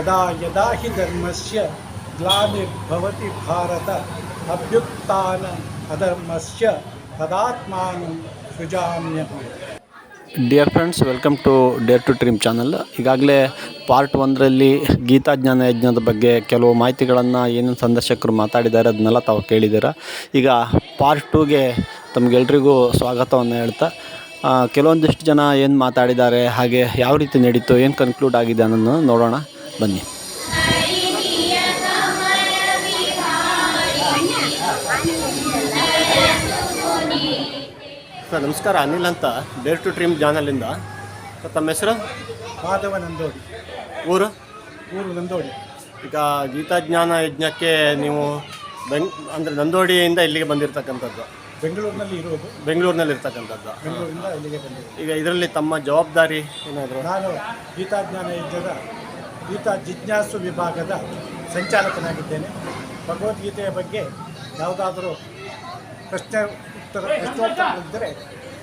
ಯದಾ ಯದಾ ಹಿ ಧರ್ಮಸ್ಯ ಗ್ಲಾನಿರ್ಭವತಿ ಭಾರತ ಅಭ್ಯುತ್ಥಾನ ಅಧರ್ಮಸ್ಯ ತದಾತ್ಮಾನಂ ಸೃಜಾಮ್ಯಹಂ. Dear friends, welcome to dare to dream channel. ಈಗಾಗಲೇ ಪಾರ್ಟ್ 1ರಲ್ಲಿ ಗೀತಾಜ್ಞಾನ ಯಜ್ಞದ ಬಗ್ಗೆ ಕೆಲವು ಮಾಹಿತಿಗಳನ್ನು ಏನೇನು ಸಂದರ್ಶಕರು ಮಾತಾಡಿದ್ದಾರೆ ಅದನ್ನೆಲ್ಲ ತಾವು ಕೇಳಿದ್ದೀರಾ. ಈಗ ಪಾರ್ಟ್ 2ಗೆ ತಮಗೆಲ್ರಿಗೂ ಸ್ವಾಗತವನ್ನು ಹೇಳ್ತಾ ಕೆಲವೊಂದಿಷ್ಟು ಜನ ಏನು ಮಾತಾಡಿದ್ದಾರೆ, ಹಾಗೆ ಯಾವ ರೀತಿ ನಡೀತು, ಏನು ಕನ್ಕ್ಲೂಡ್ ಆಗಿದೆ ಅನ್ನೋದನ್ನು ನೋಡೋಣ ಬನ್ನಿ. ಸರ್ ನಮಸ್ಕಾರ, ಅನಿಲ್ ಅಂತ ಡೇರ್ ಟು ಡ್ರೀಮ್ ಚಾನಲಿಂದ. ಸರ್ ತಮ್ಮ ಹೆಸರು? ಮಾಧವ ನಂದೋಡಿ. ಊರು ನಂದೋಡಿ. ಈಗ ಗೀತಾಜ್ಞಾನ ಯಜ್ಞಕ್ಕೆ ನೀವು ಅಂದರೆ ನಂದೋಡಿಯಿಂದ ಇಲ್ಲಿಗೆ ಬಂದಿರತಕ್ಕಂಥದ್ದು? ಬೆಂಗಳೂರಿನಲ್ಲಿ ಇರೋದು. ಬೆಂಗಳೂರಿನಲ್ಲಿ ಇರ್ತಕ್ಕಂಥದ್ದು. ಬೆಂಗಳೂರಿಂದ ಇಲ್ಲಿಗೆ ಬಂದಿರೋದು. ಈಗ ಇದರಲ್ಲಿ ತಮ್ಮ ಜವಾಬ್ದಾರಿ ಏನಾದರೂ? ನಾನು ಗೀತಾಜ್ಞಾನ ಯಜ್ಞದ ಗೀತಾ ಜಿಜ್ಞಾಸು ವಿಭಾಗದ ಸಂಚಾಲಕನಾಗಿದ್ದೇನೆ. ಭಗವದ್ಗೀತೆಯ ಬಗ್ಗೆ ಯಾವುದಾದರೂ ಪ್ರಶ್ನೋತ್ತರಗಳಿದ್ದರೆ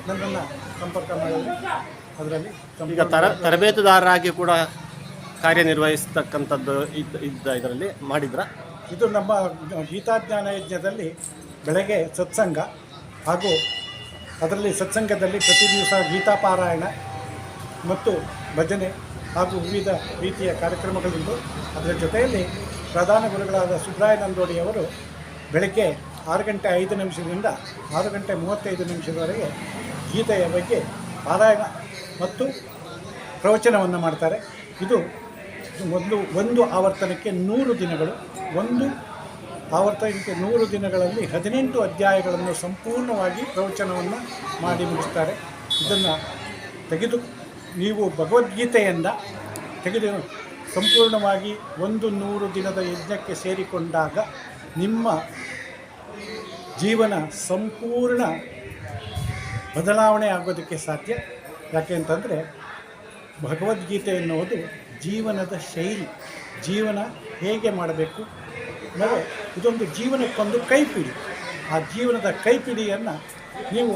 ನನ್ನನ್ನು ಸಂಪರ್ಕ ಮಾಡಿದರೆ ಅದರಲ್ಲಿ ಈಗ ತರಬೇತುದಾರರಾಗಿ ಕೂಡ ಕಾರ್ಯನಿರ್ವಹಿಸ್ತಕ್ಕಂಥದ್ದು ಇದರಲ್ಲಿ ಮಾಡಿದ್ರ? ಇದು ನಮ್ಮ ಗೀತಾಜ್ಞಾನ ಯಜ್ಞದಲ್ಲಿ ಬೆಳಗ್ಗೆ ಸತ್ಸಂಗ ಹಾಗೂ ಅದರಲ್ಲಿ ಸತ್ಸಂಗದಲ್ಲಿ ಪ್ರತಿ ದಿವಸ ಗೀತಾಪಾರಾಯಣ ಮತ್ತು ಭಜನೆ ಹಾಗೂ ವಿವಿಧ ರೀತಿಯ ಕಾರ್ಯಕ್ರಮಗಳಿದ್ದು, ಅದರ ಜೊತೆಯಲ್ಲಿ ಪ್ರಧಾನ ಗುರುಗಳಾದ ಸುಬ್ರಾಯ ನಂದೋಡಿಯವರು ಬೆಳಗ್ಗೆ 6:05 6:35 ಗೀತೆಯ ಬಗ್ಗೆ ಪಾರಾಯಣ ಮತ್ತು ಪ್ರವಚನವನ್ನು ಮಾಡ್ತಾರೆ. ಇದು ಒಂದು ಆವರ್ತನಕ್ಕೆ 100 ದಿನಗಳು. ಒಂದು ಆವರ್ತನಕ್ಕೆ 100 ದಿನಗಳಲ್ಲಿ 18 ಅಧ್ಯಾಯಗಳನ್ನು ಸಂಪೂರ್ಣವಾಗಿ ಪ್ರವಚನವನ್ನು ಮಾಡಿ ಮುಗಿಸ್ತಾರೆ. ಇದನ್ನು ನೀವು ಭಗವದ್ಗೀತೆಯಿಂದ ತೆಗೆದು ಸಂಪೂರ್ಣವಾಗಿ 100 ದಿನದ ಯಜ್ಞಕ್ಕೆ ಸೇರಿಕೊಂಡಾಗ ನಿಮ್ಮ ಜೀವನ ಸಂಪೂರ್ಣ ಬದಲಾವಣೆ ಆಗೋದಕ್ಕೆ ಸಾಧ್ಯ. ಯಾಕೆ ಅಂತಂದರೆ ಭಗವದ್ಗೀತೆ ಎನ್ನುವುದು ಜೀವನದ ಶೈಲಿ, ಜೀವನ ಹೇಗೆ ಮಾಡಬೇಕು ಅಂದರೆ ಇದೊಂದು ಜೀವನಕ್ಕೊಂದು ಕೈಪಿಡಿ. ಆ ಜೀವನದ ಕೈಪಿಡಿಯನ್ನು ನೀವು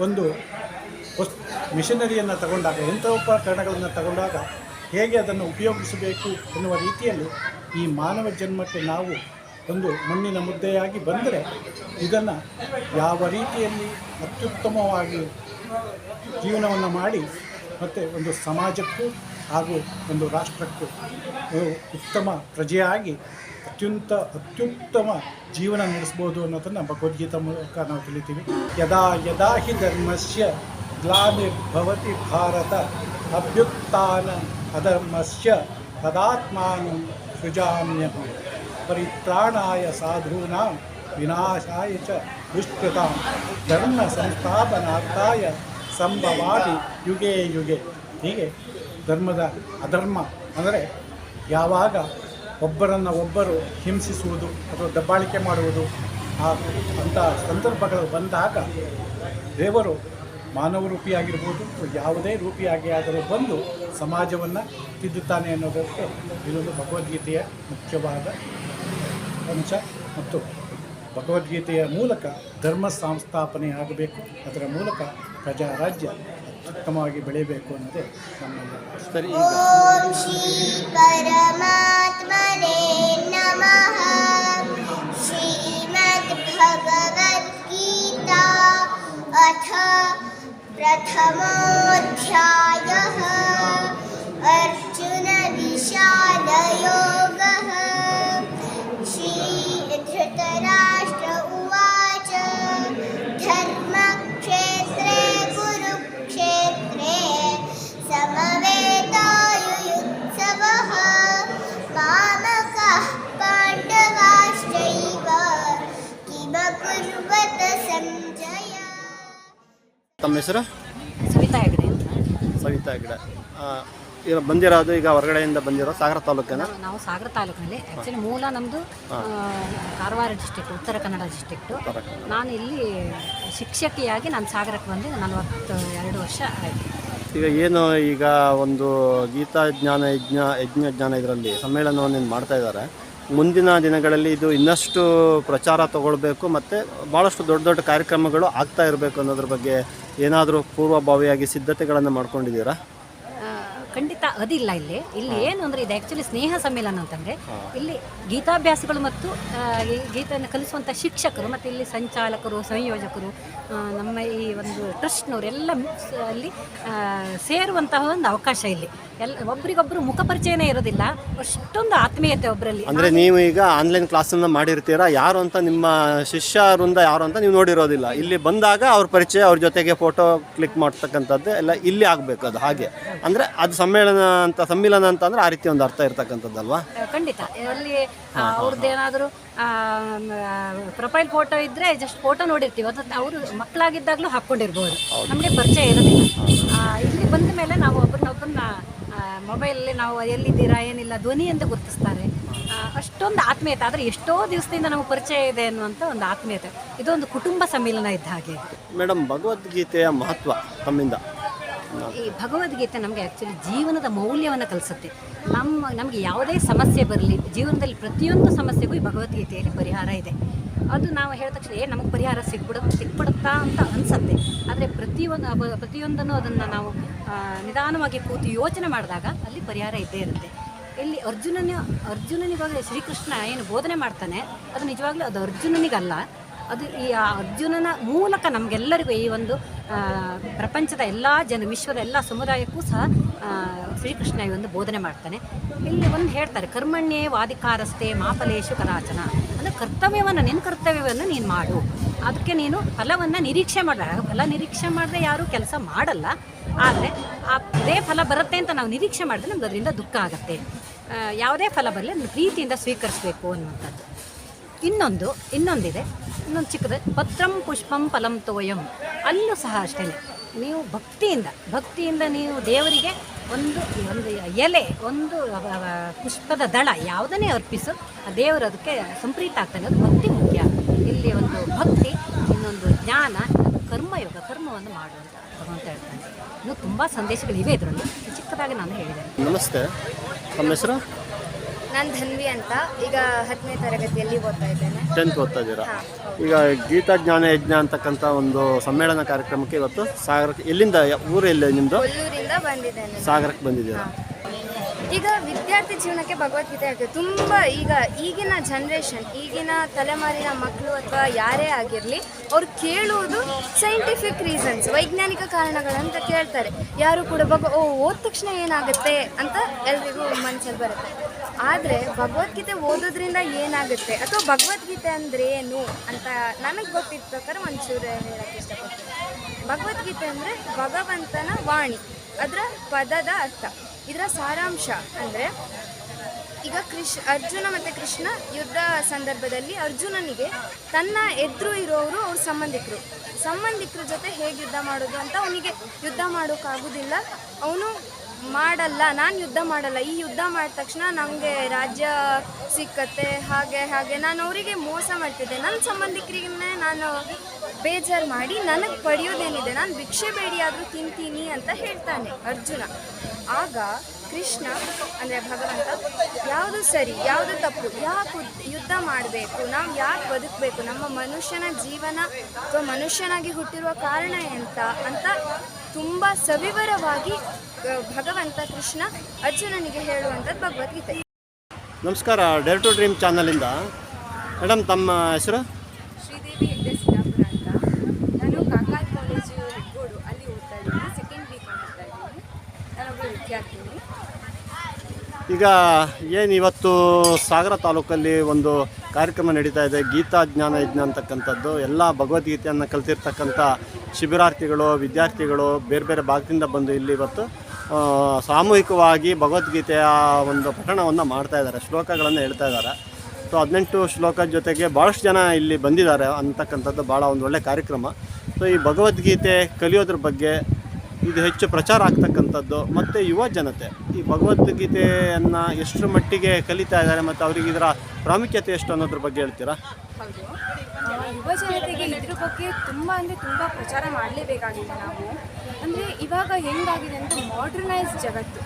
ಒಂದು ಮಿಷನರಿಯನ್ನು ತಗೊಂಡಾಗ, ಯಂತ್ರೋಪಕರಣಗಳನ್ನು ತಗೊಂಡಾಗ ಹೇಗೆ ಅದನ್ನು ಉಪಯೋಗಿಸಬೇಕು ಎನ್ನುವ ರೀತಿಯಲ್ಲಿ ಈ ಮಾನವ ಜನ್ಮಕ್ಕೆ ನಾವು ಒಂದು ಮಣ್ಣಿನ ಮುದ್ದೆಯಾಗಿ ಬಂದರೆ ಇದನ್ನು ಯಾವ ರೀತಿಯಲ್ಲಿ ಅತ್ಯುತ್ತಮವಾಗಿ ಜೀವನವನ್ನು ಮಾಡಿ ಮತ್ತು ಒಂದು ಸಮಾಜಕ್ಕೂ ಹಾಗೂ ಒಂದು ರಾಷ್ಟ್ರಕ್ಕೂ ಉತ್ತಮ ಪ್ರಜೆಯಾಗಿ ಅತ್ಯುತ್ತಮ ಜೀವನ ನಡೆಸ್ಬೋದು ಅನ್ನೋದನ್ನು ಭಗವದ್ಗೀತಾ ಮೂಲಕ ನಾವು ತಿಳಿತೀವಿ. ಯದಾ ಯದಾ ಹಿ ಧರ್ಮಸ್ಯ ಗ್ಲಾನಿರ್ಭವತಿ ಭಾರತ ಅಭ್ಯುತ್ಥಾನ ಅಧರ್ಮಸ್ಯ ತದಾತ್ಮಾನಂ ಸೃಜಾಮ್ಯಹಂ. ಪರಿತ್ರಾಣಾಯ ಸಾಧೂನಾಂ ವಿನಾಶಾಯ ಚ ದುಷ್ಕೃತಾಂ ಧರ್ಮ ಸಂಸ್ಥಾಪನಾರ್ಥಾಯ ಸಂಭವಾಮಿ ಯುಗೇ ಯುಗೆ. ಹೀಗೆ ಧರ್ಮದ ಅಧರ್ಮ ಅಂದರೆ ಯಾವಾಗ ಒಬ್ಬರು ಹಿಂಸಿಸುವುದು ಅಥವಾ ದಬ್ಬಾಳಿಕೆ ಮಾಡುವುದು ಅಂಥ ಸಂದರ್ಭಗಳು ಬಂದಾಗ ದೇವರು ಮಾನವ ರೂಪಿಯಾಗಿರ್ಬೋದು, ಯಾವುದೇ ರೂಪಿಯಾಗಿ ಆದರೂ ಬಂದು ಸಮಾಜವನ್ನು ತಿದ್ದುತ್ತಾನೆ ಅನ್ನೋದಕ್ಕೆ ಇದೊಂದು ಭಗವದ್ಗೀತೆಯ ಮುಖ್ಯವಾದ ಅಂಶ. ಮತ್ತು ಭಗವದ್ಗೀತೆಯ ಮೂಲಕ ಧರ್ಮ ಸಂಸ್ಥಾಪನೆ ಆಗಬೇಕು, ಅದರ ಮೂಲಕ ಪ್ರಜಾರಾಜ್ಯ ಉತ್ತಮವಾಗಿ ಬೆಳೆಯಬೇಕು ಅನ್ನೋದೇ ನಮ್ಮೆಲ್ಲರ ಸರಿ. ಓಂ ಶ್ರೀ ಪರಮಾತ್ಮನೇ ನಮಃ. ಶ್ರೀಮದ್ ಭಗವದ್ಗೀತಾ ಅಥ ಪ್ರಥಮೋಧ್ಯಾಯಃ. ಅರ್ಜುನ ವಿಷಾದ ಯೋಗಃ. ಶ್ರೀ ಧೃತರಾಷ್ಟ್ರ ಉವಾಚ ಧರ್ಮಕ್ಷೇತ್ರೇ ಕುರುಕ್ಷೇತ್ರೇ ಸಮವೇತಾಯುಯುತ್ಸವಃ. ಮಾಮಕಃ ಪಾಂಡವಾಶ್ಚೈವ ಕಿಮ ಕುರ್ವತ ಸಂಜಯ. ತಮ್ಮ ಹೆಸರು? ಸವಿತಾ ಹೆಗಡೆ ಅಂತ. ಸವಿತಾ ಹೆಗಡೆ. ಈಗ ಬಂದಿರೋದು ಈಗ ಹೊರಗಡೆಯಿಂದ ಬಂದಿರೋ ಸಾಗರ ತಾಲೂಕಿನ? ನಾವು ಸಾಗರ ತಾಲೂಕಿನಲ್ಲಿ. ಆ್ಯಕ್ಚುಲಿ ಮೂಲ ನಮ್ಮದು ಕಾರವಾರ ಡಿಸ್ಟ್ರಿಕ್ಟ್, ಉತ್ತರ ಕನ್ನಡ ಡಿಸ್ಟ್ರಿಕ್ಟು. ನಾನು ಇಲ್ಲಿ ಶಿಕ್ಷಕಿಯಾಗಿ ನಾನು ಸಾಗರಕ್ಕೆ ಬಂದು 42 ವರ್ಷ ಆಯಿತು. ಈಗ ಏನು ಈಗ ಒಂದು ಗೀತಾಜ್ಞಾನ ಯಜ್ಞ ಇದರಲ್ಲಿ ಸಮ್ಮೇಳನವನ್ನು ಮಾಡ್ತಾ ಇದ್ದಾರೆ. ಮುಂದಿನ ದಿನಗಳಲ್ಲಿ ಇದು ಇನ್ನಷ್ಟು ಪ್ರಚಾರ ತಗೊಳ್ಬೇಕು ಮತ್ತು ಭಾಳಷ್ಟು ದೊಡ್ಡ ದೊಡ್ಡ ಕಾರ್ಯಕ್ರಮಗಳು ಆಗ್ತಾ ಇರಬೇಕು ಅನ್ನೋದ್ರ ಬಗ್ಗೆ ಏನಾದರೂ ಪೂರ್ವಭಾವಿಯಾಗಿ ಸಿದ್ಧತೆಗಳನ್ನು ಮಾಡ್ಕೊಂಡಿದ್ದೀರಾ? ಖಂಡಿತ ಅದಿಲ್ಲ ಇಲ್ಲಿ ಏನು ಅಂದರೆ ಇದು ಆ್ಯಕ್ಚುಲಿ ಸ್ನೇಹ ಸಮ್ಮೇಳನ ಅಂತಂದರೆ ಇಲ್ಲಿ ಗೀತಾಭ್ಯಾಸಿಗಳು ಮತ್ತು ಈ ಗೀತೆಯನ್ನು ಕಲಿಸುವಂಥ ಶಿಕ್ಷಕರು ಮತ್ತು ಇಲ್ಲಿ ಸಂಚಾಲಕರು ಸಂಯೋಜಕರು ನಮ್ಮ ಈ ಒಂದು ಟ್ರಸ್ಟ್ನವರೆಲ್ಲ ಅಲ್ಲಿ ಸೇರುವಂತಹ ಒಂದು ಅವಕಾಶ ಇಲ್ಲಿ ಒಬ್ರಿಗೊಬ್ಬರು ಮುಖ ಪರಿಚಯನೇ ಇರೋದಿಲ್ಲ, ಅಷ್ಟೊಂದು ಆತ್ಮೀಯತೆ ಒಬ್ಬರಲ್ಲಿ. ಅಂದರೆ ನೀವು ಈಗ ಆನ್ಲೈನ್ ಕ್ಲಾಸನ್ನು ಮಾಡಿರ್ತೀರಾ, ಯಾರು ಅಂತ ನಿಮ್ಮ ಶಿಷ್ಯರಿಂದ ಯಾರು ಅಂತ ನೀವು ನೋಡಿರೋದಿಲ್ಲ. ಇಲ್ಲಿ ಬಂದಾಗ ಅವ್ರ ಪರಿಚಯ, ಅವ್ರ ಜೊತೆಗೆ ಫೋಟೋ ಕ್ಲಿಕ್ ಮಾಡ್ತಕ್ಕಂಥದ್ದು ಎಲ್ಲ ಇಲ್ಲಿ ಆಗಬೇಕು. ಅದು ಹಾಗೆ ಅಂದರೆ ಅದು ಸಮ್ಮೇಳನ ಅಂತಂದರೆ ಆ ರೀತಿ ಒಂದು ಅರ್ಥ ಇರ್ತಕ್ಕಂಥದ್ದಲ್ವಾ? ಖಂಡಿತ. ಅಲ್ಲಿ ಅವ್ರದ್ದೇನಾದರೂ ಪ್ರೊಫೈಲ್ ಫೋಟೋ ಇದ್ದರೆ ಜಸ್ಟ್ ಫೋಟೋ ನೋಡಿರ್ತೀವಿ, ಅದು ಅವರು ಮಕ್ಕಳಾಗಿದ್ದಾಗಲೂ ಹಾಕ್ಕೊಂಡಿರ್ಬೋದು, ನಮಗೆ ಪರಿಚಯ ಇರೋದಿಲ್ಲ. ಇಲ್ಲಿ ಬಂದ ಮೇಲೆ ನಾವು ಒಬ್ಬರನ್ನ ಮೊಬೈಲಲ್ಲಿ ನಾವು ಎಲ್ಲಿದ್ದೀರಾ ಏನಿಲ್ಲ ಧ್ವನಿ ಅಂತ ಗುರುತಿಸ್ತಾರೆ. ಅಷ್ಟೊಂದು ಆತ್ಮೀಯತೆ, ಆದರೆ ಎಷ್ಟೋ ದಿವಸದಿಂದ ನಮಗೆ ಪರಿಚಯ ಇದೆ ಅನ್ನುವಂಥ ಒಂದು ಆತ್ಮೀಯತೆ. ಇದೊಂದು ಕುಟುಂಬ ಸಮ್ಮೇಳನ ಇದ್ದ ಹಾಗೆ. ಮೇಡಮ್, ಭಗವದ್ಗೀತೆಯ ಮಹತ್ವ ತಮ್ಮಿಂದ? ಈ ಭಗವದ್ಗೀತೆ ನಮಗೆ ಆ್ಯಕ್ಚುಲಿ ಜೀವನದ ಮೌಲ್ಯವನ್ನು ಕಲಿಸುತ್ತೆ. ನಮಗೆ ಯಾವುದೇ ಸಮಸ್ಯೆ ಬರಲಿ, ಜೀವನದಲ್ಲಿ ಪ್ರತಿಯೊಂದು ಸಮಸ್ಯೆಗೂ ಈ ಭಗವದ್ಗೀತೆಯಲ್ಲಿ ಪರಿಹಾರ ಇದೆ. ಅದು ನಾವು ಹೇಳಿದ ತಕ್ಷಣ ನಮಗೆ ಪರಿಹಾರ ಸಿಕ್ಬಿಡುತ್ತಾ ಅಂತ ಅನಿಸುತ್ತೆ. ಆದರೆ ಪ್ರತಿಯೊಂದನ್ನು ಅದನ್ನು ನಾವು ನಿಧಾನವಾಗಿ ಕೂತು ಯೋಚನೆ ಮಾಡಿದಾಗ ಅಲ್ಲಿ ಪರಿಹಾರ ಇದ್ದೇ ಇರುತ್ತೆ. ಇಲ್ಲಿ ಅರ್ಜುನನಿಗಾಗಿ ಶ್ರೀಕೃಷ್ಣ ಏನು ಬೋಧನೆ ಮಾಡ್ತಾನೆ, ಅದು ನಿಜವಾಗ್ಲೂ ಅದು ಅರ್ಜುನನಿಗಲ್ಲ, ಅದು ಈ ಅರ್ಜುನನ ಮೂಲಕ ನಮಗೆಲ್ಲರಿಗೂ ಈ ಒಂದು ಪ್ರಪಂಚದ ಎಲ್ಲ ವಿಶ್ವದ ಎಲ್ಲ ಸಮುದಾಯಕ್ಕೂ ಸಹ ಶ್ರೀಕೃಷ್ಣ ಈ ಒಂದು ಬೋಧನೆ ಮಾಡ್ತಾನೆ. ಇಲ್ಲಿ ಒಂದು ಹೇಳ್ತಾರೆ, ಕರ್ಮಣ್ಯೇ ವಾದಿಕಾರಸ್ತೆ ಮಾಫಲೇಶು ಕರಾಚನ, ಅಂದರೆ ನಿನ್ನ ಕರ್ತವ್ಯವನ್ನು ನೀನು ಮಾಡು, ಅದಕ್ಕೆ ನೀನು ಫಲವನ್ನು ನಿರೀಕ್ಷೆ ಮಾಡಬೇಡ. ಫಲ ನಿರೀಕ್ಷೆ ಮಾಡಿದ್ರೆ ಯಾರೂ ಕೆಲಸ ಮಾಡಲ್ಲ, ಆದರೆ ಅದೇ ಫಲ ಬರುತ್ತೆ ಅಂತ ನಾವು ನಿರೀಕ್ಷೆ ಮಾಡಿದ್ರೆ ನಮ್ಗೆ ಅದರಿಂದ ದುಃಖ ಆಗುತ್ತೆ. ಯಾವುದೇ ಫಲ ಬರಲಿ ಅದನ್ನು ಪ್ರೀತಿಯಿಂದ ಸ್ವೀಕರಿಸಬೇಕು ಅನ್ನುವಂಥದ್ದು. ಇನ್ನೊಂದಿದೆ, ಇನ್ನೊಂದು ಚಿಕ್ಕದು, ಪತ್ರಂ ಪುಷ್ಪಂ ಫಲಂ ತೋಯಂ. ಅಲ್ಲೂ ಸಹ ಅಷ್ಟೇ, ನೀವು ಭಕ್ತಿಯಿಂದ ನೀವು ದೇವರಿಗೆ ಒಂದು ಎಲೆ, ಒಂದು ಪುಷ್ಪದ ದಳ ಯಾವುದನ್ನೇ ಅರ್ಪಿಸು, ಆ ದೇವರು ಅದಕ್ಕೆ ಸಂಪ್ರೀತ ಆಗ್ತಾನೆ. ಅದು ಭಕ್ತಿ ಮುಖ್ಯ. ಇಲ್ಲಿ ಒಂದು ಭಕ್ತಿ, ಇನ್ನೊಂದು ಜ್ಞಾನ, ಕರ್ಮವನ್ನು ಮಾಡುವಂಥ ಭಗವಂತ ಹೇಳ್ತಾನೆ. ಇನ್ನೂ ತುಂಬ ಸಂದೇಶಗಳಿವೆ ಇದರಲ್ಲಿ, ಚಿಕ್ಕದಾಗಿ ನಾನು ಹೇಳಿದೆ. ನಮಸ್ತೆ, ನಮ್ಮ ಹೆಸರು? ನಾನು ಧನ್ವಿ ಅಂತ, ಈಗ 10ನೇ ತರಗತಿಯಲ್ಲಿ ಓದ್ತಾ ಇದ್ದೇನೆ. 10th ಓದ್ತಾ ಇದ್ದೀರಾ? ಈಗ ಗೀತಾ ಜ್ಞಾನ ಯಜ್ಞ ಅಂತಕ್ಕಂಥ ಒಂದು ಸಮ್ಮೇಳನ ಕಾರ್ಯಕ್ರಮಕ್ಕೆ ಇವತ್ತು ಸಾಗರಕ್ಕೆ, ಎಲ್ಲಿಂದ, ಊರು ಎಲ್ಲಿ ನಿಮ್ಮದು? ಕೊಲ್ಲೂರಿಂದ ಬಂದಿದ್ದೇನೆ. ಸಾಗರಕ್ಕೆ ಬಂದಿದ್ದೀರಾ? ಈಗ ವಿದ್ಯಾರ್ಥಿ ಜೀವನಕ್ಕೆ ಭಗವದ್ಗೀತೆ ಆಗ್ತದೆ ತುಂಬ. ಈಗಿನ ಜನ್ರೇಷನ್, ಈಗಿನ ತಲೆಮಾರಿನ ಮಕ್ಕಳು ಅಥವಾ ಯಾರೇ ಆಗಿರಲಿ, ಅವ್ರು ಕೇಳುವುದು ಸೈಂಟಿಫಿಕ್ ರೀಸನ್ಸ್, ವೈಜ್ಞಾನಿಕ ಕಾರಣಗಳಂತ ಕೇಳ್ತಾರೆ. ಯಾರು ಕೂಡ ಓದ ತಕ್ಷಣ ಏನಾಗುತ್ತೆ ಅಂತ ಎಲ್ರಿಗೂ ಮನಸ್ಸಲ್ಲಿ ಬರುತ್ತೆ. ಆದರೆ ಭಗವದ್ಗೀತೆ ಓದೋದ್ರಿಂದ ಏನಾಗುತ್ತೆ ಅಥವಾ ಭಗವದ್ಗೀತೆ ಅಂದರೆ ಏನು ಅಂತ ನನಗೆ ಗೊತ್ತಿದ್ದ ಪ್ರಕಾರ ಒಂಚೂರು ಹೇಳೋಕ್ಕೆ ಇಷ್ಟಪಡ್ತೀನಿ. ಭಗವದ್ಗೀತೆ ಅಂದರೆ ಭಗವಂತನ ವಾಣಿ, ಅದರ ಪದದ ಅರ್ಥ. ಇದರ ಸಾರಾಂಶ ಅಂದರೆ, ಈಗ ಅರ್ಜುನ ಮತ್ತು ಕೃಷ್ಣ ಯುದ್ಧ ಸಂದರ್ಭದಲ್ಲಿ ಅರ್ಜುನನಿಗೆ ತನ್ನ ಎದುರು ಇರೋರು ಅವ್ರ ಸಂಬಂಧಿಕರ ಜೊತೆ ಹೇಗೆ ಯುದ್ಧ ಮಾಡೋದು ಅಂತ ಅವನಿಗೆ ಯುದ್ಧ ಮಾಡೋಕ್ಕಾಗೋದಿಲ್ಲ. ಅವನು ನಾನು ಯುದ್ಧ ಮಾಡಲ್ಲ, ಈ ಯುದ್ಧ ಮಾಡಿದ ತಕ್ಷಣ ನನಗೆ ರಾಜ್ಯ ಸಿಕ್ಕತ್ತೆ, ಹಾಗೆ ನಾನು ಅವರಿಗೆ ಮೋಸ ಮಾಡ್ತಿದ್ದೆ, ನನ್ನ ಸಂಬಂಧಿಕರಿಗೇ ನಾನು ಬೇಜಾರು ಮಾಡಿ ನನಗೆ ಪಡೆಯೋದೇನಿದೆ, ನಾನು ಭಿಕ್ಷೆ ಬೇಡಿಯಾದರೂ ತಿಂತೀನಿ ಅಂತ ಹೇಳ್ತಾನೆ ಅರ್ಜುನ. ಆಗ ಕೃಷ್ಣ ಅಂದರೆ ಭಗವಂತ, ಯಾವುದು ಸರಿ ಯಾವುದು ತಪ್ಪು, ಯಾಕೆ ಯುದ್ಧ ಮಾಡಬೇಕು, ನಾವು ಯಾಕೆ ಬದುಕಬೇಕು, ನಮ್ಮ ಮನುಷ್ಯನ ಜೀವನ ಅಥವಾ ಮನುಷ್ಯನಾಗಿ ಹುಟ್ಟಿರುವ ಕಾರಣ ಅಂತ ತುಂಬ ಸವಿವರವಾಗಿ ಭಗವಂತ ಕೃಷ್ಣ ಅರ್ಜುನನಿಗೆ ಹೇಳುವಂಥದ್ದು ಭಗವದ್ಗೀತೆ. ನಮಸ್ಕಾರ, ಡೇರ್ ಟು ಡ್ರೀಮ್ ಚಾನಲಿಂದ. ಮೇಡಮ್, ತಮ್ಮ ಹೆಸರು? ಶ್ರೀದೇವಿ ಹೆಗ್ಡೆ ಸಿದ್ದಾಪುರ ಅಂತ. ನಾನು ಕಾಕಾತ್ ಕಾಲೇಜು ಹೆಗ್ಗೋಡು ಅಲ್ಲಿ ಓದ್ತಾ ಇದ್ದೀನಿ, ಸೆಕೆಂಡ್ ವೀಕ್ ಓದ್ತಾ ಇದ್ದೀನಿ. ನಾನೊಬ್ಬ ವಿದ್ಯಾರ್ಥಿನಿ. ಈಗ ಏನು ಇವತ್ತು ಸಾಗರ ತಾಲೂಕಲ್ಲಿ ಒಂದು ಕಾರ್ಯಕ್ರಮ ನಡೀತಾ ಇದೆ, ಗೀತಾ ಜ್ಞಾನ ಯಜ್ಞ ಅಂತಕ್ಕಂಥದ್ದು. ಎಲ್ಲ ಭಗವದ್ಗೀತೆಯನ್ನು ಕಲ್ತಿರ್ತಕ್ಕಂಥ ಶಿಬಿರಾರ್ಥಿಗಳು, ವಿದ್ಯಾರ್ಥಿಗಳು ಬೇರೆ ಬೇರೆ ಭಾಗದಿಂದ ಬಂದು ಇಲ್ಲಿ ಇವತ್ತು ಸಾಮೂಹಿಕವಾಗಿ ಭಗವದ್ಗೀತೆಯ ಒಂದು ಪಠಣವನ್ನು ಮಾಡ್ತಾ ಇದ್ದಾರೆ, ಶ್ಲೋಕಗಳನ್ನು ಹೇಳ್ತಾ ಇದ್ದಾರೆ. ಸೊ 18 ಶ್ಲೋಕದ ಜೊತೆಗೆ ಭಾಳಷ್ಟು ಜನ ಇಲ್ಲಿ ಬಂದಿದ್ದಾರೆ ಅಂತಕ್ಕಂಥದ್ದು ಭಾಳ ಒಂದು ಒಳ್ಳೆಯ ಕಾರ್ಯಕ್ರಮ. ಸೊ ಈ ಭಗವದ್ಗೀತೆ ಕಲಿಯೋದ್ರ ಬಗ್ಗೆ ಇದು ಹೆಚ್ಚು ಪ್ರಚಾರ ಆಗ್ತಕ್ಕಂಥದ್ದು, ಮತ್ತು ಯುವ ಜನತೆ ಈ ಭಗವದ್ಗೀತೆಯನ್ನು ಎಷ್ಟರ ಮಟ್ಟಿಗೆ ಕಲಿತಾ ಇದ್ದಾರೆ ಮತ್ತು ಅವರಿಗೆ ಇದರ ಪ್ರಾಮುಖ್ಯತೆ ಎಷ್ಟು ಅನ್ನೋದ್ರ ಬಗ್ಗೆ ಹೇಳ್ತೀರಾ? ಹೌದು, ಯುವ ಜನತೆಗೆ ಇದ್ರ ಬಗ್ಗೆ ತುಂಬ ಪ್ರಚಾರ ಮಾಡಲೇಬೇಕಾಗಿದೆ ನಾವು. ಅಂದರೆ ಇವಾಗ ಹೆಂಗಾಗಿದೆ ಅಂತ ಮಾಡ್ರನೈಸ್ ಜಗತ್ತು,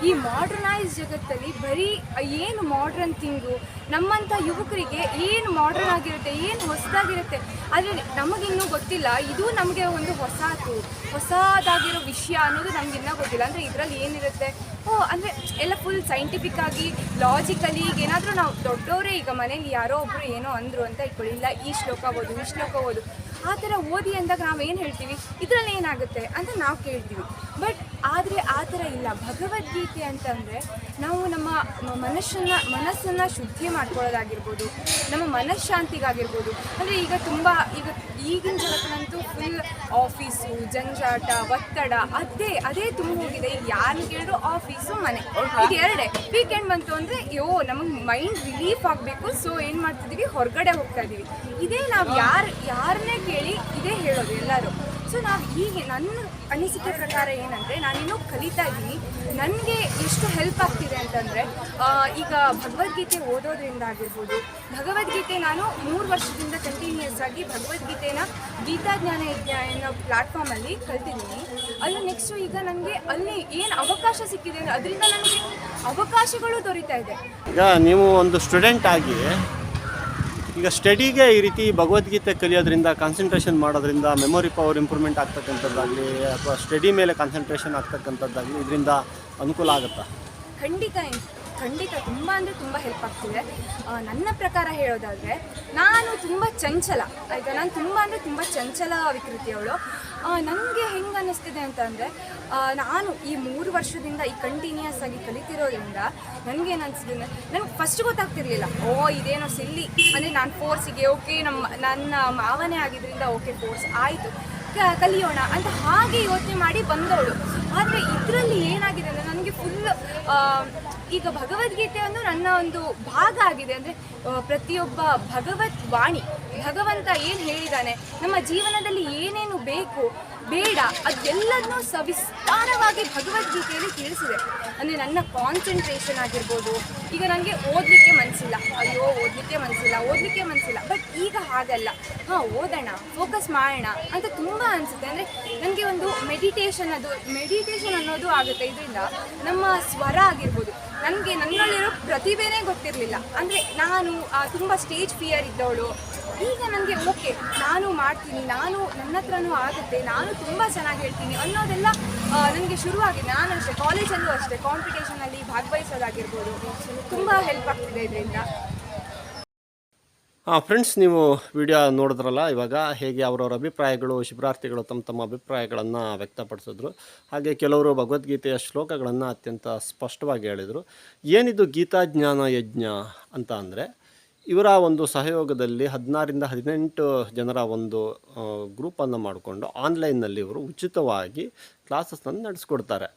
ಈ ಮಾಡ್ರನೈಸ್ ಜಗತ್ತಲ್ಲಿ ಬರೀ ಏನು ಮಾಡ್ರನ್ ಥಿಂಗು, ನಮ್ಮಂಥ ಯುವಕರಿಗೆ ಏನು ಮಾಡ್ರನ್ ಆಗಿರುತ್ತೆ, ಏನು ಹೊಸದಾಗಿರುತ್ತೆ, ಆದರೆ ನಮಗಿನ್ನೂ ಗೊತ್ತಿಲ್ಲ. ಇದು ನಮಗೆ ಒಂದು ಹೊಸದಾಗಿರೋ ವಿಷಯ ಅನ್ನೋದು ನಮಗಿನ್ನೂ ಗೊತ್ತಿಲ್ಲ. ಅಂದರೆ ಇದರಲ್ಲಿ ಏನಿರುತ್ತೆ, ಅಂದರೆ ಎಲ್ಲ ಫುಲ್ ಸೈಂಟಿಫಿಕ್ ಆಗಿ ಲಾಜಿಕಲಿ ಈಗ ಏನಾದರೂ ನಾವು ದೊಡ್ಡವರೇ ಈಗ ಮನೇಲಿ ಯಾರೋ ಒಬ್ಬರು ಏನೋ ಅಂದರು ಅಂತ ಇಟ್ಕೊಳ್ಳಿ, ಇಲ್ಲ ಈ ಶ್ಲೋಕ ಓದು ಆ ಥರ ಓದಿ ಅಂದಾಗ ನಾವೇನು ಹೇಳ್ತೀವಿ, ಇದರಲ್ಲಿ ಏನಾಗುತ್ತೆ ಅಂತ ನಾವು ಕೇಳ್ತೀವಿ. ಬಟ್ ಆದರೆ ಆ ಥರ ಇಲ್ಲ. ಭಗವದ್ಗೀತೆ ಅಂತಂದರೆ ನಾವು ನಮ್ಮ ಮನಸ್ಸನ್ನು ಶುದ್ಧಿ ಮಾಡ್ಕೊಳ್ಳೋದಾಗಿರ್ಬೋದು, ನಮ್ಮ ಮನಃಶಾಂತಿಗಾಗಿರ್ಬೋದು. ಅಂದರೆ ಈಗ ಈಗಿನ ಜಗತ್ತಿನಂತೂ ಫುಲ್ ಆಫೀಸು, ಜಂಜಾಟ, ಒತ್ತಡ ಅದೇ ತುಂಬ ಹೋಗಿದೆ. ಈಗ ಯಾರು ಕೇಳಿದ್ರು ಆಫೀಸು, ಮನೆ, ಇದು ಎರಡೇ. ವೀಕೆಂಡ್ ಬಂತು ಅಂದರೆ ನಮಗೆ ಮೈಂಡ್ ರಿಲೀಫ್ ಆಗಬೇಕು, ಸೊ ಏನು ಮಾಡ್ತಿದ್ದೀವಿ, ಹೊರಗಡೆ ಹೋಗ್ತಾ ಇದ್ದೀವಿ. ಇದೇ ನಾವು ಯಾರನ್ನೇ ಕೇಳಿ ಇದೇ ಹೇಳೋದು ಎಲ್ಲರೂ. ಸೊ ನಾವು ಹೀಗೆ ನನ್ನ ಅನಿಸಿಕೆ ಪ್ರಕಾರ ಏನಂದರೆ, ನಾನಿನ್ನೂ ಕಲಿತಾ ಇದ್ದೀನಿ. ನನಗೆ ಎಷ್ಟು ಹೆಲ್ಪ್ ಆಗ್ತಿದೆ ಅಂತಂದರೆ, ಈಗ ಭಗವದ್ಗೀತೆ ಓದೋದ್ರಿಂದ ಆಗಿರ್ಬೋದು, ಭಗವದ್ಗೀತೆ ನಾನು 3 ವರ್ಷದಿಂದ ಕಂಟಿನ್ಯೂಸ್ ಆಗಿ ಭಗವದ್ಗೀತೆನ ಗೀತಾಜ್ಞಾನ ಯಜ್ಞ ಅನ್ನೋ ಪ್ಲ್ಯಾಟ್ಫಾರ್ಮಲ್ಲಿ ಕಲ್ತಿದ್ದೀನಿ. ಅದು ನೆಕ್ಸ್ಟು ಈಗ ನನಗೆ ಅಲ್ಲಿ ಏನು ಅವಕಾಶ ಸಿಕ್ಕಿದೆ ಅಂದರೆ ಅದರಿಂದ ನನಗೆ ಅವಕಾಶಗಳು ದೊರೀತಾ ಇದೆ. ಈಗ ನೀವು ಒಂದು ಸ್ಟೂಡೆಂಟ್ ಆಗಿ ಈಗ ಸ್ಟಡಿಗೆ ಈ ರೀತಿ ಭಗವದ್ಗೀತೆ ಕಲಿಯೋದ್ರಿಂದ, ಕಾನ್ಸಂಟ್ರೇಷನ್ ಮಾಡೋದ್ರಿಂದ ಮೆಮೊರಿ ಪವರ್ ಇಂಪ್ರೂವ್ಮೆಂಟ್ ಆಗ್ತಕ್ಕಂಥದ್ದಾಗಲಿ ಅಥವಾ ಸ್ಟಡಿ ಮೇಲೆ ಕಾನ್ಸಂಟ್ರೇಷನ್ ಆಗ್ತಕ್ಕಂಥದ್ದಾಗಲಿ ಇದರಿಂದ ಅನುಕೂಲ ಆಗುತ್ತಾ? ಖಂಡಿತ ತುಂಬ ಅಂದರೆ ತುಂಬ ಹೆಲ್ಪ್ ಆಗ್ತಿದೆ. ನನ್ನ ಪ್ರಕಾರ ಹೇಳೋದಾದರೆ, ನಾನು ತುಂಬ ಚಂಚಲ ಆಯಿತಾ, ನಾನು ತುಂಬ ಅಂದರೆ ತುಂಬ ಚಂಚಲ ವಿಕೃತಿಯವಳು. ನನಗೆ ಹೆಂಗೆ ಅನ್ನಿಸ್ತಿದೆ ಅಂತಂದರೆ, ನಾನು ಈ 3 ವರ್ಷದಿಂದ ಈ ಕಂಟಿನ್ಯೂಸ್ ಆಗಿ ಕಲಿತಿರೋದ್ರಿಂದ ನನಗೇನು ಅನಿಸ್ತಿದೆ, ನನಗೆ ಫಸ್ಟ್ ಗೊತ್ತಾಗ್ತಿರ್ಲಿಲ್ಲ, ಇದೇನೋ ಸಿಲ್ಲಿ ಅಂದರೆ ನಾನು ಫೋರ್ಸಿಗೆ ನನ್ನ ಮಾವನೇ ಆಗಿದ್ದರಿಂದ ಫೋರ್ಸ್ ಆಯಿತು ಕಲಿಯೋಣ ಅಂತ ಹಾಗೆ ಯೋಚನೆ ಮಾಡಿ ಬಂದವಳು. ಆದರೆ ಇದರಲ್ಲಿ ಏನಾಗಿದೆ ಅಂದರೆ ನನಗೆ ಫುಲ್ ಈಗ ಭಗವದ್ಗೀತೆ ಒಂದು ನನ್ನ ಒಂದು ಭಾಗ ಆಗಿದೆ. ಅಂದರೆ ಪ್ರತಿಯೊಬ್ಬ ಭಗವತ್ ವಾಣಿ, ಭಗವಂತ ಏನು ಹೇಳಿದ್ದಾನೆ, ನಮ್ಮ ಜೀವನದಲ್ಲಿ ಏನೇನು ಬೇಕು ಬೇಡ ಅದೆಲ್ಲದನ್ನೂ ಸವಿಸ್ತಾರವಾಗಿ ಭಗವದ್ಗೀತೆಯಲ್ಲಿ ತಿಳಿಸಿದೆ. ಅಂದರೆ ನನ್ನ ಕಾನ್ಸಂಟ್ರೇಷನ್ ಆಗಿರ್ಬೋದು, ಈಗ ನನಗೆ ಓದಲಿಕ್ಕೆ ಮನಸ್ಸಿಲ್ಲ, ಓದಲಿಕ್ಕೆ ಮನಸ್ಸಿಲ್ಲ, ಬಟ್ ಈಗ ಹಾಗಲ್ಲ, ಓದೋಣ, ಫೋಕಸ್ ಮಾಡೋಣ ಅಂತ ತುಂಬ ಅನಿಸುತ್ತೆ. ಅಂದರೆ ನನಗೆ ಒಂದು ಮೆಡಿಟೇಷನ್ ಅನ್ನೋದು ಆಗುತ್ತೆ. ಇದರಿಂದ ನಮ್ಮ ಸ್ವರ ಆಗಿರ್ಬೋದು, ನನ್ನಲ್ಲಿರೋ ಪ್ರತಿಭೆನೇ ಗೊತ್ತಿರಲಿಲ್ಲ. ಅಂದರೆ ನಾನು ತುಂಬ ಸ್ಟೇಜ್ ಫಿಯರ್ ಇದ್ದವಳು. ಈಗ ನನಗೆ ನಾನು ಮಾಡ್ತೀನಿ, ನನ್ನ ಹತ್ರನೂ ಆಗುತ್ತೆ, ನಾನು ತುಂಬ ಚೆನ್ನಾಗಿ ಹೇಳ್ತೀನಿ ಅನ್ನೋದೆಲ್ಲ ನನಗೆ ಶುರುವಾಗಿದೆ. ನಾನು ಅಷ್ಟೇ, ಕಾಲೇಜಲ್ಲೂ ಅಷ್ಟೇ, ಕಾಂಪಿಟೇಷನಲ್ಲಿ ಭಾಗವಹಿಸೋದಾಗಿರ್ಬೋದು, ತುಂಬ ಹೆಲ್ಪ್ ಆಗ್ತಿದೆ ಇದರಿಂದ. ಫ್ರೆಂಡ್ಸ್, ನೀವು ವಿಡಿಯೋ ನೋಡಿದ್ರಲ್ಲ, ಇವಾಗ ಹೇಗೆ ಅವರವರ ಅಭಿಪ್ರಾಯಗಳು, ಶಿಬಿರಾರ್ಥಿಗಳು ತಮ್ಮ ಅಭಿಪ್ರಾಯಗಳನ್ನು ವ್ಯಕ್ತಪಡಿಸಿದ್ರು. ಹಾಗೆ ಕೆಲವರು ಭಗವದ್ಗೀತೆಯ ಶ್ಲೋಕಗಳನ್ನು ಅತ್ಯಂತ ಸ್ಪಷ್ಟವಾಗಿ ಹೇಳಿದರು. ಏನಿದು ಗೀತಾಜ್ಞಾನ ಯಜ್ಞ ಅಂತ ಅಂದರೆ, ಇವರ ಒಂದು ಸಹಯೋಗದಲ್ಲಿ 16ರಿಂದ 18 ಜನರ ಒಂದು ಗ್ರೂಪನ್ನು ಮಾಡಿಕೊಂಡು ಆನ್ಲೈನ್ನಲ್ಲಿ ಇವರು ಉಚಿತವಾಗಿ ಕ್ಲಾಸಸ್ಸನ್ನು ನಡೆಸ್ಕೊಡ್ತಾರೆ.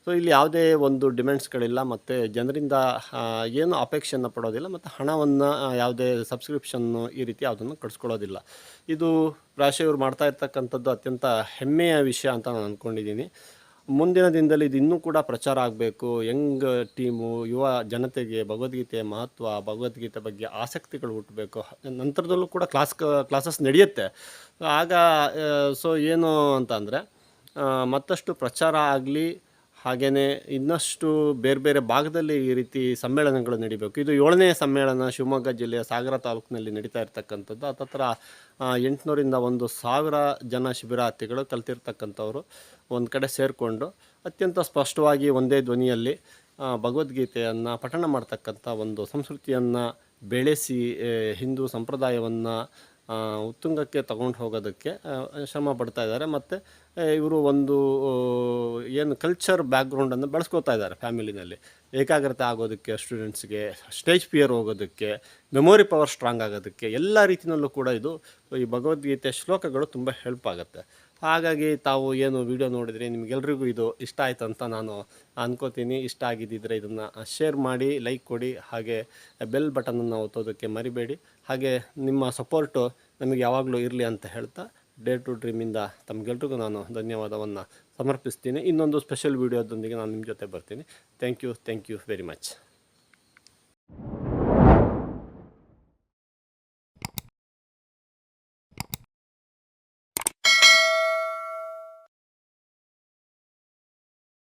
ಸೊ ಇಲ್ಲಿ ಯಾವುದೇ ಒಂದು ಡಿಮ್ಯಾಂಡ್ಸ್ಗಳಿಲ್ಲ, ಮತ್ತು ಜನರಿಂದ ಏನು ಅಪೇಕ್ಷೆಯನ್ನು ಪಡೋದಿಲ್ಲ, ಮತ್ತು ಹಣವನ್ನು ಯಾವುದೇ ಸಬ್ಸ್ಕ್ರಿಪ್ಷನ್ನು ಈ ರೀತಿ ಯಾವುದನ್ನು ಕಟ್ಸ್ಕೊಳ್ಳೋದಿಲ್ಲ. ಇದು ಪ್ರಾಯಶಃ ಇವರು ಮಾಡ್ತಾ ಇರ್ತಕ್ಕಂಥದ್ದು ಅತ್ಯಂತ ಹೆಮ್ಮೆಯ ವಿಷಯ ಅಂತ ನಾನು ಅಂದ್ಕೊಂಡಿದ್ದೀನಿ. ಮುಂದಿನ ದಿನದಲ್ಲಿ ಇದು ಇನ್ನೂ ಕೂಡ ಪ್ರಚಾರ ಆಗಬೇಕು. ಯಂಗ್ ಟೀಮು, ಯುವ ಜನತೆಗೆ ಭಗವದ್ಗೀತೆಯ ಮಹತ್ವ, ಭಗವದ್ಗೀತೆ ಬಗ್ಗೆ ಆಸಕ್ತಿಗಳು ಹುಟ್ಟಬೇಕು. ನಂತರದಲ್ಲೂ ಕೂಡ ಕ್ಲಾಸಸ್ ನಡೆಯುತ್ತೆ. ಆಗ ಸೊ ಏನು ಅಂತ ಅಂದರೆ, ಮತ್ತಷ್ಟು ಪ್ರಚಾರ ಆಗಲಿ, ಹಾಗೆಯೇ ಇನ್ನಷ್ಟು ಬೇರೆ ಬೇರೆ ಭಾಗದಲ್ಲಿ ಈ ರೀತಿ ಸಮ್ಮೇಳನಗಳು ನಡಿಬೇಕು. ಇದು 7ನೇ ಸಮ್ಮೇಳನ ಶಿವಮೊಗ್ಗ ಜಿಲ್ಲೆಯ ಸಾಗರ ತಾಲೂಕಿನಲ್ಲಿ ನಡೀತಾ ಇರ್ತಕ್ಕಂಥದ್ದು. ಹತ್ತತ್ರ 800ರಿಂದ 1000 ಜನ ಶಿಬಿರಾರ್ಥಿಗಳು ಕಲ್ತಿರ್ತಕ್ಕಂಥವ್ರು ಒಂದು ಕಡೆ ಸೇರಿಕೊಂಡು ಅತ್ಯಂತ ಸ್ಪಷ್ಟವಾಗಿ ಒಂದೇ ಧ್ವನಿಯಲ್ಲಿ ಭಗವದ್ಗೀತೆಯನ್ನು ಪಠಣ ಮಾಡ್ತಕ್ಕಂಥ ಒಂದು ಸಂಸ್ಕೃತಿಯನ್ನು ಬೆಳೆಸಿ ಹಿಂದೂ ಸಂಪ್ರದಾಯವನ್ನು ಉತ್ತುಂಗಕ್ಕೆ ತಗೊಂಡು ಹೋಗೋದಕ್ಕೆ ಶ್ರಮ ಪಡ್ತಾ ಇದ್ದಾರೆ. ಮತ್ತು ಇವರು ಒಂದು ಏನು ಕಲ್ಚರ್ ಬ್ಯಾಕ್ಗ್ರೌಂಡನ್ನು ಬೆಳೆಸ್ಕೋತಾ ಇದ್ದಾರೆ ಫ್ಯಾಮಿಲಿನಲ್ಲಿ. ಏಕಾಗ್ರತೆ ಆಗೋದಕ್ಕೆ, ಸ್ಟೂಡೆಂಟ್ಸ್ಗೆ ಸ್ಟೇಜ್ ಫಿಯರ್ ಹೋಗೋದಕ್ಕೆ, ಮೆಮೊರಿ ಪವರ್ ಸ್ಟ್ರಾಂಗ್ ಆಗೋದಕ್ಕೆ, ಎಲ್ಲ ರೀತಿಯಲ್ಲೂ ಕೂಡ ಈ ಭಗವದ್ಗೀತೆ ಶ್ಲೋಕಗಳು ತುಂಬ ಹೆಲ್ಪ್ ಆಗುತ್ತೆ. ಹಾಗಾಗಿ ತಾವು ಏನು ವಿಡಿಯೋ ನೋಡಿದ್ರಿ, ನಿಮಗೆಲ್ರಿಗೂ ಇದು ಇಷ್ಟ ಆಯ್ತು ಅಂತ ನಾನು ಅನ್ಕೋತೀನಿ. ಇಷ್ಟ ಆಗಿದ್ದಿದ್ರೆ ಇದನ್ನು ಶೇರ್ ಮಾಡಿ, ಲೈಕ್ ಕೊಡಿ, ಹಾಗೆ ಬೆಲ್ ಬಟನನ್ನು ಒತ್ತೋದಕ್ಕೆ ಮರಿಬೇಡಿ. ಹಾಗೆ ನಿಮ್ಮ ಸಪೋರ್ಟು ನಮಗೆ ಯಾವಾಗಲೂ ಇರಲಿ ಅಂತ ಹೇಳ್ತಾ, ಡೇರ್ ಟು ಡ್ರೀಮಿಂದ ತಮಗೆಲ್ರಿಗೂ ನಾನು ಧನ್ಯವಾದವನ್ನು ಸಮರ್ಪಿಸ್ತೀನಿ. ಇನ್ನೊಂದು ಸ್ಪೆಷಲ್ ವಿಡಿಯೋದೊಂದಿಗೆ ನಾನು ನಿಮ್ಮ ಜೊತೆ ಬರ್ತೀನಿ. Thank you very much.